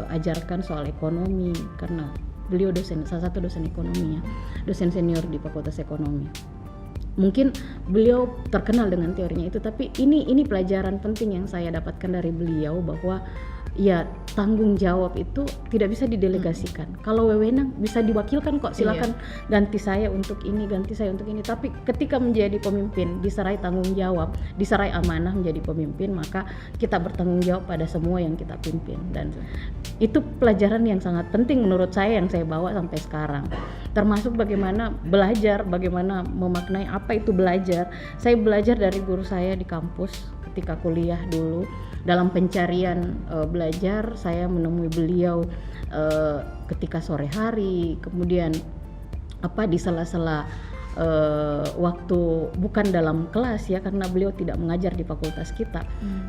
ajarkan soal ekonomi, karena beliau salah satu dosen ekonomi ya, dosen senior di Fakultas Ekonomi. Mungkin beliau terkenal dengan teorinya itu, tapi ini pelajaran penting yang saya dapatkan dari beliau, bahwa ya tanggung jawab itu tidak bisa didelegasikan. Kalau wewenang bisa diwakilkan kok, silakan ganti saya untuk ini, ganti saya untuk ini. Tapi ketika menjadi pemimpin, diserai tanggung jawab, diserai amanah menjadi pemimpin, maka kita bertanggung jawab pada semua yang kita pimpin. Dan itu pelajaran yang sangat penting menurut saya yang saya bawa sampai sekarang. Termasuk bagaimana belajar, bagaimana memaknai apa itu belajar. Saya belajar dari guru saya di kampus ketika kuliah dulu. Dalam pencarian belajar, saya menemui beliau ketika sore hari, kemudian di sela-sela waktu bukan dalam kelas ya, karena beliau tidak mengajar di fakultas kita,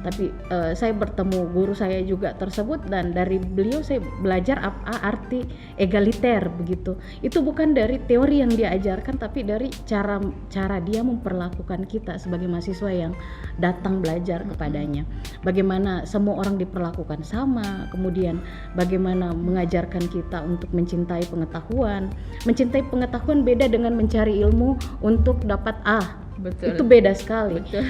tapi saya bertemu guru saya juga tersebut, dan dari beliau saya belajar apa arti egaliter begitu. Itu bukan dari teori yang dia ajarkan, tapi dari cara dia memperlakukan kita sebagai mahasiswa yang datang belajar kepadanya. Bagaimana semua orang diperlakukan sama, kemudian bagaimana mengajarkan kita untuk mencintai pengetahuan. Mencintai pengetahuan beda dengan mencari ilmu untuk dapat A. Betul. Itu beda sekali. Betul.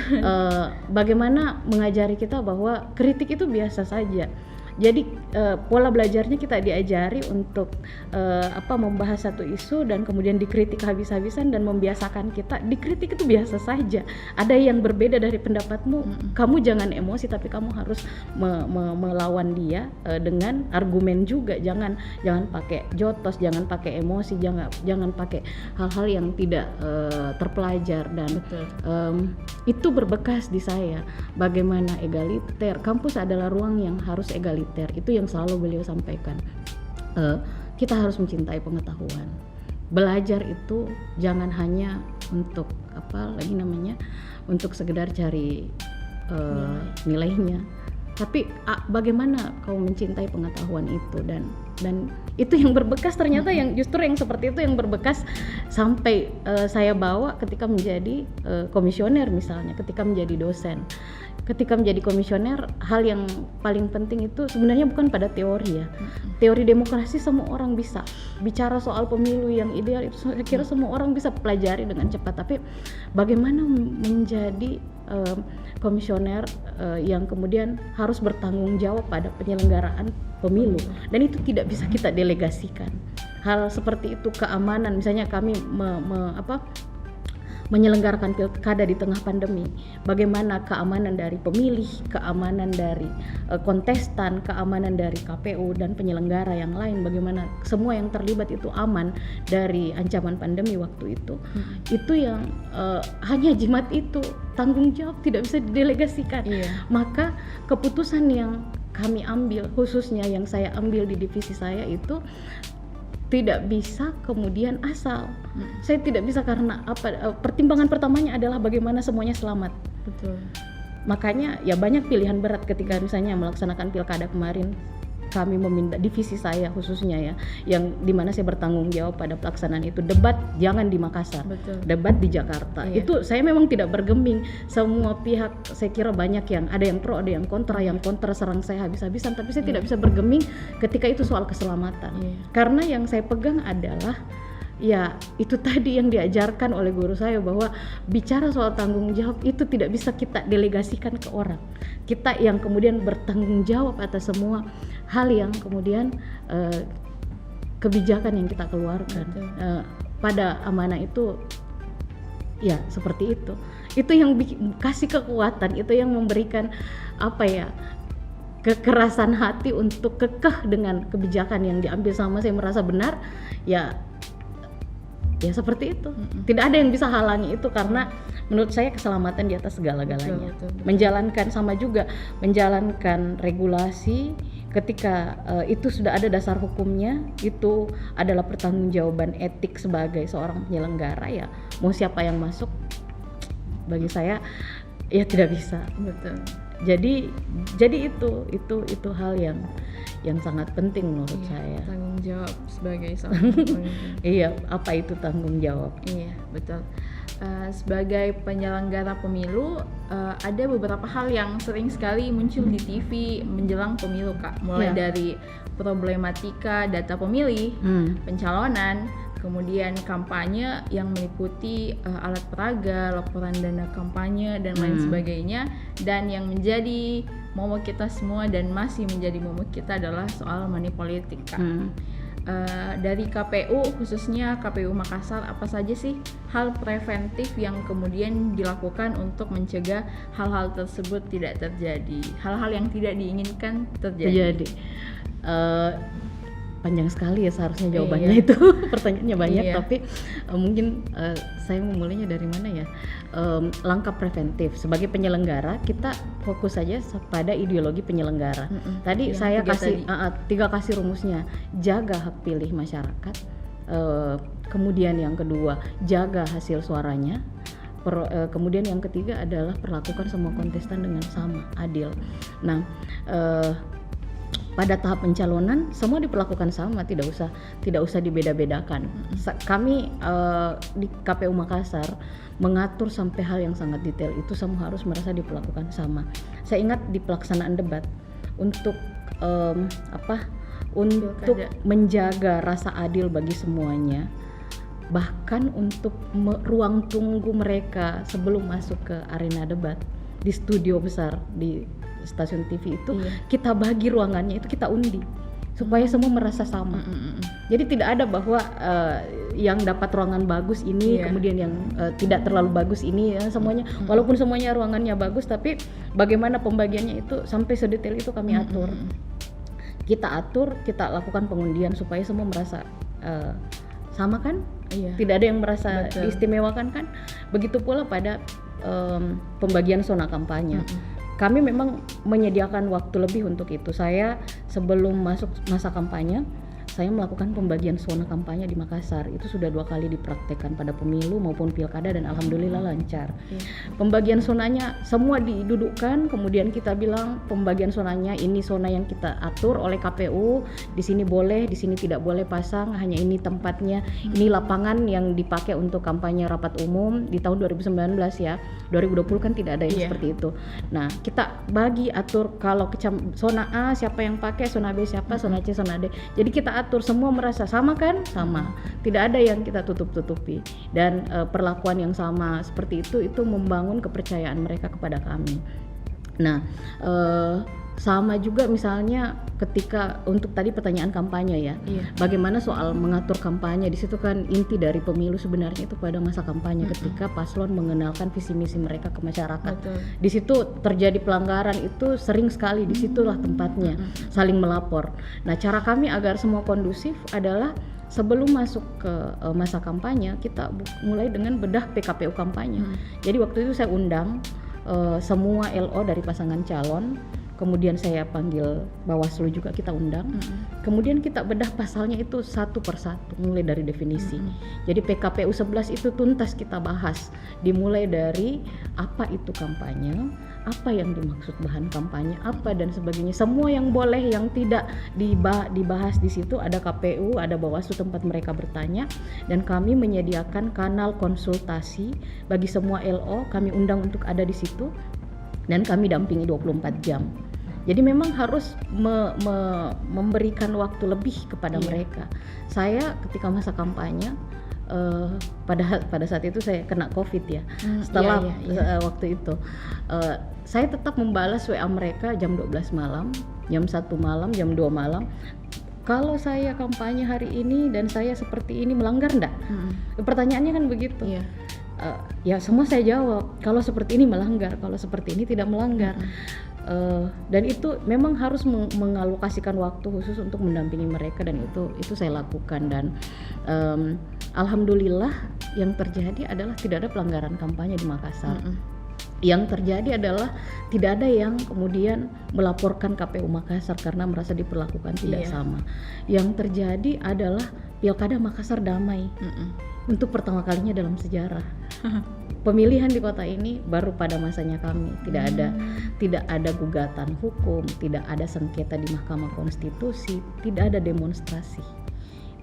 Bagaimana mengajari kita bahwa kritik itu biasa saja. Jadi pola belajarnya kita diajari untuk membahas satu isu dan kemudian dikritik habis-habisan, dan membiasakan kita dikritik itu biasa saja. Ada yang berbeda dari pendapatmu, kamu jangan emosi, tapi kamu harus melawan dia dengan argumen juga. Jangan pakai jotos, jangan pakai emosi, jangan pakai hal-hal yang tidak terpelajar. Dan itu berbekas di saya. Bagaimana egaliter, kampus adalah ruang yang harus egaliter. Itu yang selalu beliau sampaikan. Kita harus mencintai pengetahuan. Belajar itu jangan hanya untuk untuk sekedar cari nilainya, tapi bagaimana kau mencintai pengetahuan itu, dan itu yang berbekas. Ternyata yang justru yang seperti itu yang berbekas sampai saya bawa ketika menjadi komisioner misalnya, ketika menjadi dosen. Ketika menjadi komisioner, hal yang paling penting itu sebenarnya bukan pada teori ya. Teori demokrasi semua orang bisa. Bicara soal pemilu yang ideal itu saya kira semua orang bisa pelajari dengan cepat. Tapi bagaimana menjadi komisioner yang kemudian harus bertanggung jawab pada penyelenggaraan pemilu, dan itu tidak bisa kita delegasikan. Hal seperti itu, keamanan, misalnya kami menyelenggarakan pilkada di tengah pandemi, bagaimana keamanan dari pemilih, keamanan dari kontestan, keamanan dari KPU dan penyelenggara yang lain, bagaimana semua yang terlibat itu aman dari ancaman pandemi waktu itu. Itu yang hanya jimat itu, tanggung jawab tidak bisa didelegasikan. Maka keputusan yang kami ambil, khususnya yang saya ambil di divisi saya itu tidak bisa kemudian asal. Saya tidak bisa karena pertimbangan pertamanya adalah bagaimana semuanya selamat. Betul. Makanya ya banyak pilihan berat ketika misalnya melaksanakan pilkada kemarin. Kami meminta divisi saya khususnya ya, yang dimana saya bertanggung jawab pada pelaksanaan itu, debat jangan di Makassar. Betul. Debat di Jakarta. Itu saya memang tidak bergeming. Semua pihak saya kira banyak yang ada yang pro, ada yang kontra serang saya habis-habisan, tapi saya tidak bisa bergeming ketika itu soal keselamatan. Karena yang saya pegang adalah ya itu tadi yang diajarkan oleh guru saya, bahwa bicara soal tanggung jawab itu tidak bisa kita delegasikan ke orang. Kita yang kemudian bertanggung jawab atas semua hal yang kemudian kebijakan yang kita keluarkan. Pada amanah itu ya seperti itu. Itu yang kasih kekuatan, itu yang memberikan apa ya, kekerasan hati untuk kekeh dengan kebijakan yang diambil sama saya merasa benar, ya seperti itu. Tidak ada yang bisa halangi itu, karena menurut saya keselamatan di atas segala-galanya. Betul. Menjalankan sama juga menjalankan regulasi ketika itu sudah ada dasar hukumnya, itu adalah pertanggungjawaban etik sebagai seorang penyelenggara. Ya mau siapa yang masuk, bagi saya ya tidak bisa. Betul. Jadi itu hal yang sangat penting menurut saya. Tanggung jawab sebagai seorang pemimpin. Iya, apa itu tanggung jawab? Iya, betul. Sebagai penyelenggara pemilu, ada beberapa hal yang sering sekali muncul di TV menjelang pemilu, Kak. Mulai dari problematika data pemilih, pencalonan, kemudian kampanye yang meliputi alat peraga, laporan dana kampanye, dan lain sebagainya. Dan yang menjadi momok kita semua dan masih menjadi momok kita adalah soal money politik, Kak. Dari KPU, khususnya KPU Makassar, apa saja sih hal preventif yang kemudian dilakukan untuk mencegah hal-hal tersebut tidak terjadi, hal-hal yang tidak diinginkan terjadi? Panjang sekali ya seharusnya jawabannya. Itu pertanyaannya banyak, tapi mungkin saya memulainya dari mana ya. Langkah preventif sebagai penyelenggara, kita fokus saja pada ideologi penyelenggara. Tadi saya kasih tiga kasih rumusnya: jaga hak pilih masyarakat, kemudian yang kedua jaga hasil suaranya, kemudian yang ketiga adalah perlakukan semua kontestan dengan sama, adil. Nah, pada tahap pencalonan semua diperlakukan sama, tidak usah dibeda-bedakan. Kami di KPU Makassar mengatur sampai hal yang sangat detail, itu semua harus merasa diperlakukan sama. Saya ingat di pelaksanaan debat untuk untuk menjaga rasa adil bagi semuanya, bahkan untuk ruang tunggu mereka sebelum masuk ke arena debat di studio besar di stasiun TV itu, kita bagi ruangannya, itu kita undi supaya semua merasa sama. Jadi tidak ada bahwa yang dapat ruangan bagus ini kemudian yang tidak terlalu bagus ini, ya semuanya. Walaupun semuanya ruangannya bagus, tapi bagaimana pembagiannya itu sampai sedetail itu kami atur. Kita atur, kita lakukan pengundian supaya semua merasa sama kan? Tidak ada yang merasa diistimewakan kan? Begitu pula pada pembagian zona kampanye. Kami memang menyediakan waktu lebih untuk itu. Saya sebelum masuk masa kampanye, saya melakukan pembagian zona kampanye di Makassar. Itu sudah 2 kali dipraktekkan pada pemilu maupun pilkada, dan alhamdulillah lancar. Pembagian zonanya semua didudukkan, kemudian kita bilang pembagian zonanya ini zona yang kita atur oleh KPU. Di sini boleh, di sini tidak boleh pasang, hanya ini tempatnya. Ini lapangan yang dipakai untuk kampanye rapat umum di tahun 2019 ya. 2020 kan tidak ada yang seperti itu. Nah, kita bagi atur, kalau zona A siapa yang pakai, zona B siapa, zona C, zona D. Jadi kita atur, semua merasa sama kan? Sama. Tidak ada yang kita tutup-tutupi. Dan perlakuan yang sama seperti itu membangun kepercayaan mereka kepada kami. Nah, sama juga misalnya ketika untuk tadi pertanyaan kampanye ya, bagaimana soal mengatur kampanye, di situ kan inti dari pemilu sebenarnya itu pada masa kampanye, ketika paslon mengenalkan visi misi mereka ke masyarakat. Di situ terjadi pelanggaran itu sering sekali, disitulah tempatnya saling melapor. Nah, cara kami agar semua kondusif adalah sebelum masuk ke masa kampanye, kita mulai dengan bedah PKPU kampanye. Jadi waktu itu saya undang semua LO dari pasangan calon. Kemudian saya panggil Bawaslu juga, kita undang. Kemudian kita bedah pasalnya itu satu persatu, mulai dari definisi. Jadi PKPU 11 itu tuntas kita bahas, dimulai dari apa itu kampanye, apa yang dimaksud bahan kampanye, apa dan sebagainya. Semua yang boleh, yang tidak dibahas di situ. Ada KPU, ada Bawaslu tempat mereka bertanya, dan kami menyediakan kanal konsultasi bagi semua LO. Kami undang untuk ada di situ, dan kami dampingi 24 jam. Jadi memang harus memberikan waktu lebih kepada mereka. Saya ketika masa kampanye pada saat itu saya kena COVID ya. Setelah iya. Waktu itu saya tetap membalas WA mereka jam 12 malam, jam 1 malam, jam 2 malam. Kalau saya kampanye hari ini dan saya seperti ini melanggar enggak? Pertanyaannya kan begitu. Iya. Ya semua saya jawab, kalau seperti ini melanggar, kalau seperti ini tidak melanggar. Dan itu memang harus mengalokasikan waktu khusus untuk mendampingi mereka, dan itu saya lakukan. Dan alhamdulillah yang terjadi adalah tidak ada pelanggaran kampanye di Makassar. Yang terjadi adalah tidak ada yang kemudian melaporkan KPU Makassar karena merasa diperlakukan tidak sama. Yang terjadi adalah Pilkada Makassar damai. Untuk pertama kalinya dalam sejarah. Pemilihan di kota ini baru pada masanya kami. Tidak ada gugatan hukum, tidak ada sengketa di Mahkamah Konstitusi, tidak ada demonstrasi.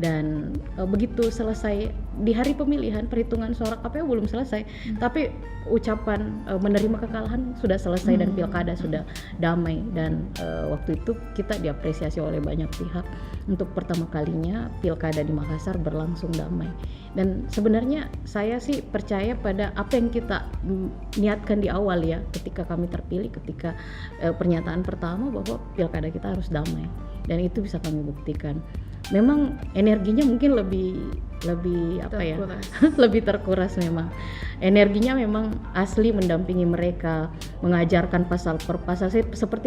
Dan begitu selesai di hari pemilihan, perhitungan suara KPU belum selesai, tapi ucapan menerima kekalahan sudah selesai dan pilkada sudah damai. Dan waktu itu kita diapresiasi oleh banyak pihak, untuk pertama kalinya pilkada di Makassar berlangsung damai. Dan sebenarnya saya sih percaya pada apa yang kita niatkan di awal ya, ketika kami terpilih, ketika pernyataan pertama bahwa pilkada kita harus damai, dan itu bisa kami buktikan. Memang energinya mungkin lebih apa ya, lebih terkuras. Memang energinya memang asli mendampingi mereka, mengajarkan pasal per pasal. Saya seperti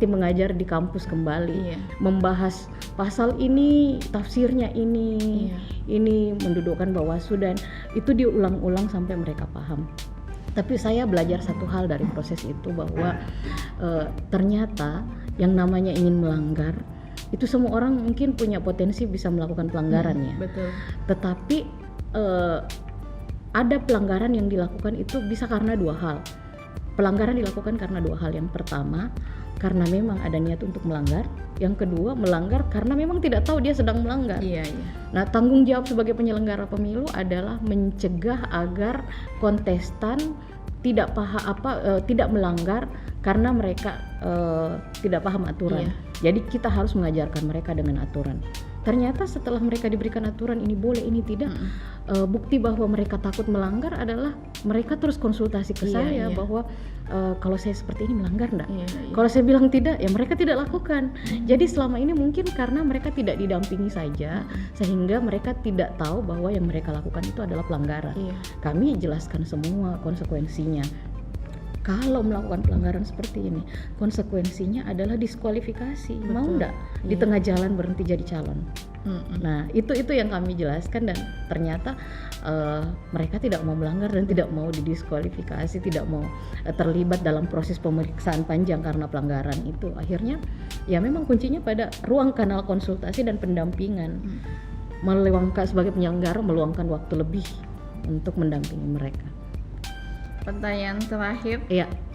mengajar di kampus kembali, membahas pasal ini, tafsirnya ini, ini mendudukkan Bawaslu, dan itu diulang-ulang sampai mereka paham. Tapi saya belajar satu hal dari proses itu, bahwa ternyata yang namanya ingin melanggar itu semua orang mungkin punya potensi bisa melakukan pelanggaran ya. Betul. Tetapi ada pelanggaran yang dilakukan itu bisa karena dua hal. Pelanggaran dilakukan karena dua hal. Yang pertama, karena memang ada niat untuk melanggar. Yang kedua, melanggar karena memang tidak tahu dia sedang melanggar. Nah, tanggung jawab sebagai penyelenggara pemilu adalah mencegah agar kontestan tidak melanggar karena mereka tidak paham aturan. Jadi kita harus mengajarkan mereka dengan aturan. Ternyata setelah mereka diberikan aturan ini boleh, ini tidak, bukti bahwa mereka takut melanggar adalah mereka terus konsultasi ke saya bahwa kalau saya seperti ini melanggar enggak? Kalau saya bilang tidak, ya mereka tidak lakukan. Jadi selama ini mungkin karena mereka tidak didampingi saja, sehingga mereka tidak tahu bahwa yang mereka lakukan itu adalah pelanggaran. Kami jelaskan semua konsekuensinya. Kalau melakukan pelanggaran seperti ini, konsekuensinya adalah diskualifikasi. Betul. Mau enggak di tengah jalan berhenti jadi calon? Nah, itu yang kami jelaskan, dan ternyata mereka tidak mau melanggar dan tidak mau didiskualifikasi, tidak mau terlibat dalam proses pemeriksaan panjang karena pelanggaran itu. Akhirnya ya memang kuncinya pada ruang kanal konsultasi dan pendampingan. Sebagai penyelenggara meluangkan waktu lebih untuk mendampingi mereka. Pertanyaan terakhir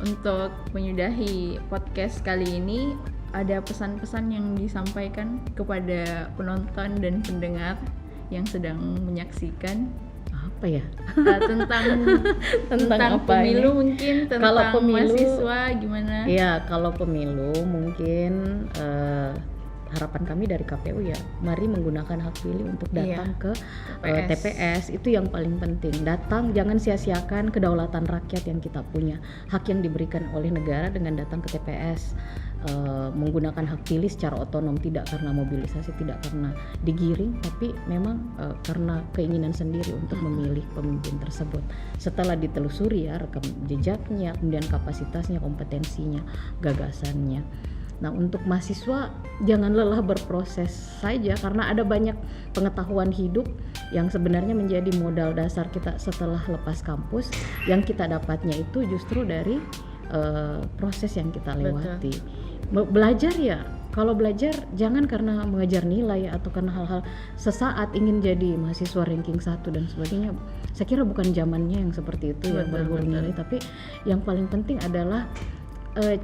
untuk menyudahi podcast kali ini, ada pesan-pesan yang disampaikan kepada penonton dan pendengar yang sedang menyaksikan? Apa ya? tentang apa pemilu ini? Mungkin tentang kalau pemilu, mahasiswa gimana? Ya, kalau pemilu mungkin harapan kami dari KPU ya, mari menggunakan hak pilih untuk datang ke TPS. Itu yang paling penting. Datang, jangan sia-siakan kedaulatan rakyat yang kita punya, hak yang diberikan oleh negara dengan datang ke TPS, menggunakan hak pilih secara otonom, tidak karena mobilisasi, tidak karena digiring, tapi memang karena keinginan sendiri untuk memilih pemimpin tersebut. Setelah ditelusuri ya rekam jejaknya, kemudian kapasitasnya, kompetensinya, gagasannya. Nah, untuk mahasiswa jangan lelah berproses saja, karena ada banyak pengetahuan hidup yang sebenarnya menjadi modal dasar kita setelah lepas kampus, yang kita dapatnya itu justru dari proses yang kita lewati. Belajar ya, kalau belajar jangan karena mengejar nilai atau karena hal-hal sesaat ingin jadi mahasiswa ranking 1 dan sebagainya. Saya kira bukan zamannya yang seperti itu ya, berburu nilai, tapi yang paling penting adalah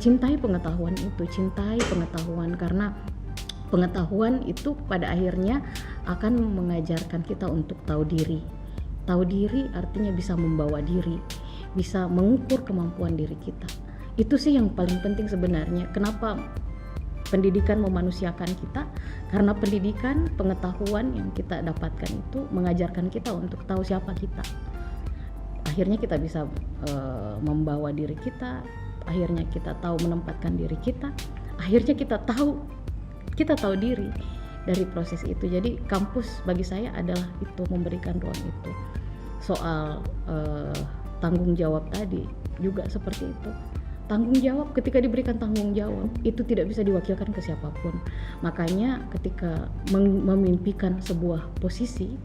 cintai pengetahuan itu, cintai pengetahuan, karena pengetahuan itu pada akhirnya akan mengajarkan kita untuk tahu diri. Tahu diri artinya bisa membawa diri, bisa mengukur kemampuan diri kita. Itu sih yang paling penting sebenarnya. Kenapa Pendidikan memanusiakan kita, karena pendidikan, pengetahuan yang kita dapatkan itu mengajarkan kita untuk tahu siapa kita. Akhirnya kita bisa membawa diri kita, akhirnya kita tahu menempatkan diri kita, akhirnya kita tahu diri dari proses itu. Jadi kampus bagi saya adalah itu, memberikan ruang itu. Soal tanggung jawab tadi juga seperti itu. Tanggung jawab, ketika diberikan tanggung jawab itu tidak bisa diwakilkan ke siapapun. Makanya ketika memimpikan sebuah posisi,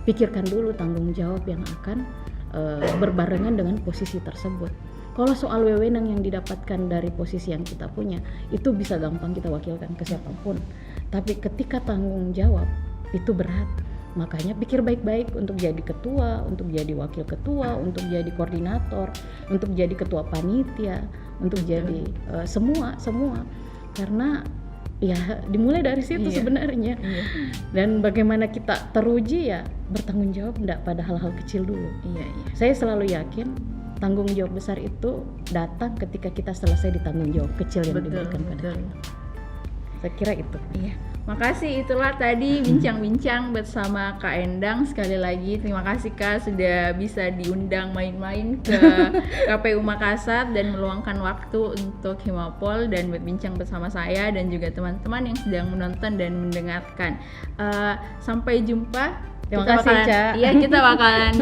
pikirkan dulu tanggung jawab yang akan berbarengan dengan posisi tersebut. Kalau soal wewenang yang didapatkan dari posisi yang kita punya, itu bisa gampang kita wakilkan ke siapapun. Tapi ketika tanggung jawab itu berat, makanya pikir baik-baik untuk jadi ketua, untuk jadi wakil ketua, untuk jadi koordinator, untuk jadi ketua panitia, untuk jadi semua. Karena ya dimulai dari situ sebenarnya. Dan bagaimana kita teruji ya bertanggung jawab enggak pada hal-hal kecil dulu. Saya selalu yakin tanggung jawab besar itu datang ketika kita selesai di tanggung jawab kecil yang diberikan pada kita. Saya kira itu. Makasih, itulah tadi bincang-bincang bersama Kak Endang. Sekali lagi terima kasih Kak sudah bisa diundang main-main ke KPU Makassar dan meluangkan waktu untuk Himapol dan berbincang bersama saya dan juga teman-teman yang sedang menonton dan mendengarkan. Sampai jumpa. Terima kasih, Ca. Iya, kita bakalan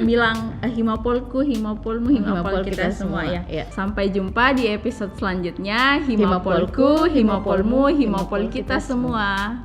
bilang Himapolku, Himapolmu, Himapol kita semua ya. Sampai jumpa di episode selanjutnya. Himapolku, Himapolmu, Himapol kita semua.